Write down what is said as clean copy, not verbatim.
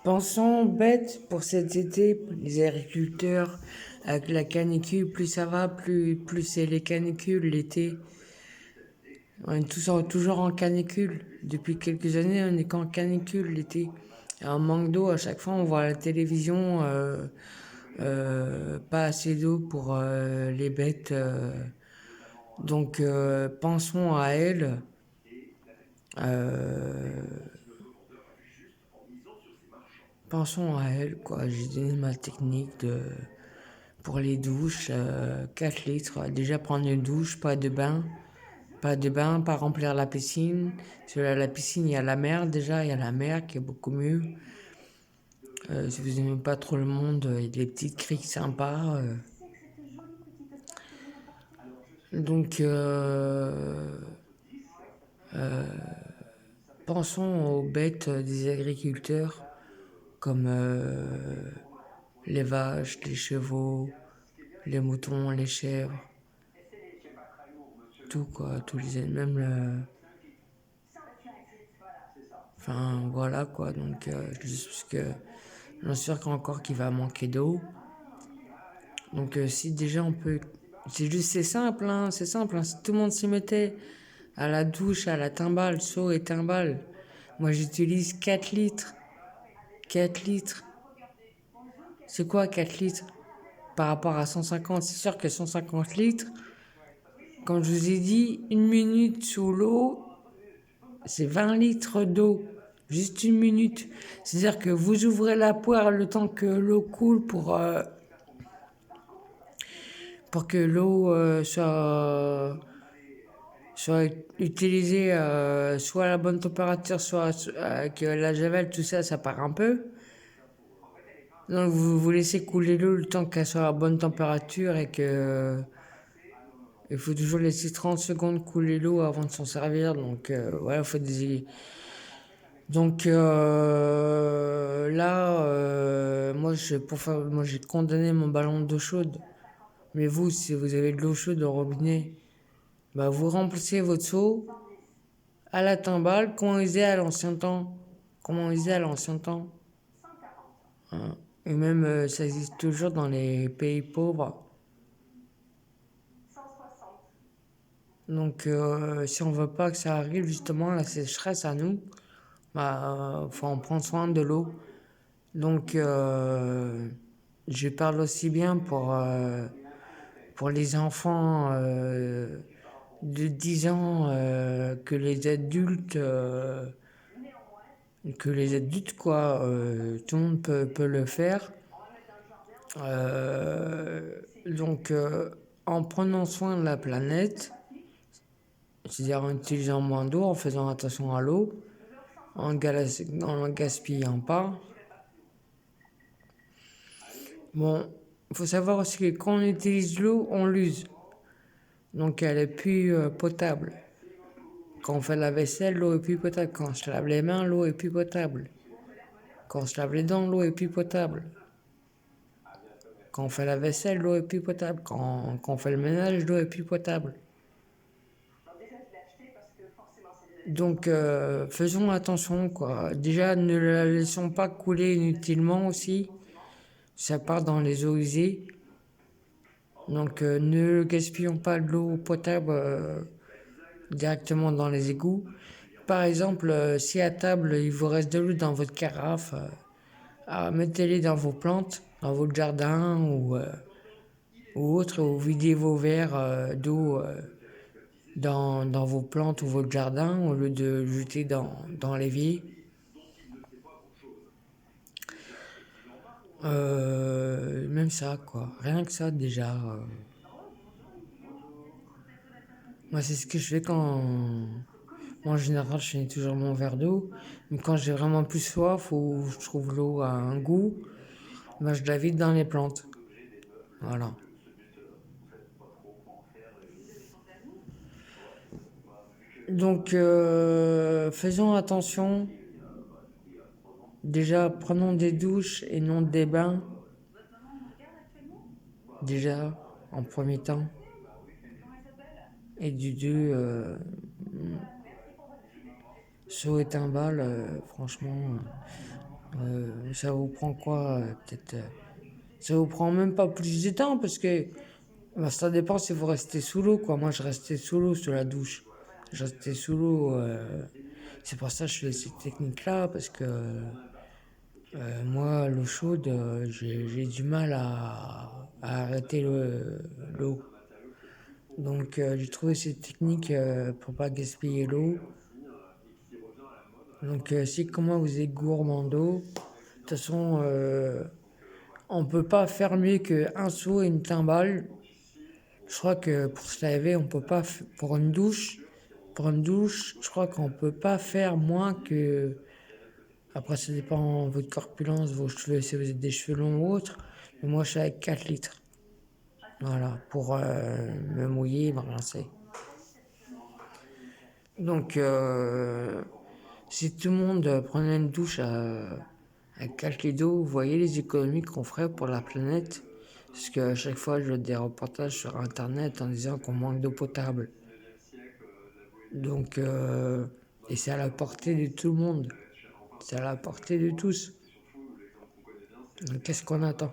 Pensons bête pour cet été, les agriculteurs, avec la canicule, plus ça va, plus c'est les canicules l'été. On est toujours en canicule. Depuis quelques années, on est qu'en canicule l'été. Et en manque d'eau, à chaque fois, on voit à la télévision, pas assez d'eau pour les bêtes. Donc, pensons à elles. Euh, Pensons à elles, quoi. J'ai donné ma technique pour les douches, 4 litres. Déjà prendre une douche, pas de bain. Pas de bain, pas remplir la piscine. Sur la piscine, il y a la mer déjà, il y a la mer qui est beaucoup mieux. Si vous n'aimez pas trop le monde, il y a des petites criques sympas. Donc, pensons aux bêtes des agriculteurs, comme les vaches, les chevaux, les moutons, les chèvres, tout quoi, tous les même enfin voilà quoi, donc juste parce que j'en suis sûr qu'encore qu'il va manquer d'eau. Donc si déjà on peut. C'est simple, hein, c'est simple, hein, si tout le monde s'y mettait à la douche, à la timbale, seau et timbale. Moi j'utilise 4 litres. 4 litres. C'est quoi 4 litres par rapport à 150? C'est sûr que 150 litres, comme je vous ai dit, une minute sous l'eau, c'est 20 litres d'eau. Juste une minute. C'est-à-dire que vous ouvrez la poire le temps que l'eau coule pour que l'eau soit utilisée soit à la bonne température, soit que la javel, tout ça, ça part un peu. Donc vous laissez couler l'eau le temps qu'elle soit à la bonne température et que il faut toujours laisser 30 secondes couler l'eau avant de s'en servir. Donc voilà, faut des. Donc là, moi j'ai condamné mon ballon d'eau chaude. Mais vous, si vous avez de l'eau chaude au robinet, bah vous remplissez votre seau à la timbale, comment on faisait à l'ancien temps. Comment on faisait à l'ancien temps. Hein. Et même ça existe toujours dans les pays pauvres. Donc si on veut pas que ça arrive justement la sécheresse à nous, bah faut en prendre soin de l'eau. Donc je parle aussi bien pour les enfants de 10 ans que les adultes quoi, tout le monde peut le faire. Donc en prenant soin de la planète, c'est-à-dire en utilisant moins d'eau, en faisant attention à l'eau, en en gaspillant pas. Bon, il faut savoir aussi que quand on utilise l'eau, on l'use. Donc elle est plus potable. Quand on fait la vaisselle, l'eau est plus potable. Quand on se lave les mains, l'eau est plus potable. Quand on se lave les dents, l'eau est plus potable. Quand on fait la vaisselle, l'eau est plus potable. Quand on fait le ménage, l'eau est plus potable. Donc faisons attention quoi. Déjà ne la laissons pas couler inutilement aussi. Ça part dans les eaux usées. Donc ne gaspillons pas de l'eau potable directement dans les égouts. Par exemple, si à table il vous reste de l'eau dans votre carafe, mettez-les dans vos plantes, dans votre jardin ou autre, ou videz vos verres d'eau dans vos plantes ou votre jardin au lieu de le jeter dans l'évier. Même ça, quoi. Rien que ça, déjà. Moi, c'est ce que je fais quand. Moi, en général, je finis toujours mon verre d'eau. Mais quand j'ai vraiment plus soif ou je trouve l'eau à un goût, ben, je la vide dans les plantes. Voilà. Donc, faisons attention. Déjà, prenons des douches et non des bains. Déjà, en premier temps. Et du deux, seau et timbale, franchement. Ça vous prend quoi? Peut-être. Ça vous prend même pas plus de temps parce que bah, ça dépend si vous restez sous l'eau, quoi. Moi, je restais sous l'eau sous la douche. Je restais sous l'eau. C'est pour ça que je fais cette technique-là parce que moi, l'eau chaude, j'ai du mal à arrêter l'eau. Donc, j'ai trouvé cette technique pour pas gaspiller l'eau. Donc, si comment vous êtes gourmand d'eau, de toute façon, on peut pas faire mieux qu'un seau et une timbale. Je crois que pour se laver, on peut pas pour une douche, je crois qu'on peut pas faire moins que. Après, ça dépend de votre corpulence, vos cheveux, si vous avez des cheveux longs ou autres. Mais moi, je suis avec 4 litres. Voilà, pour me mouiller, me rincer. Donc, si tout le monde prenait une douche à 4 litres d'eau, vous voyez les économies qu'on ferait pour la planète. Parce qu'à chaque fois, je vois des reportages sur Internet en disant qu'on manque d'eau potable. Donc, et c'est à la portée de tout le monde. C'est à la portée de tous. Donc, qu'est-ce qu'on attend?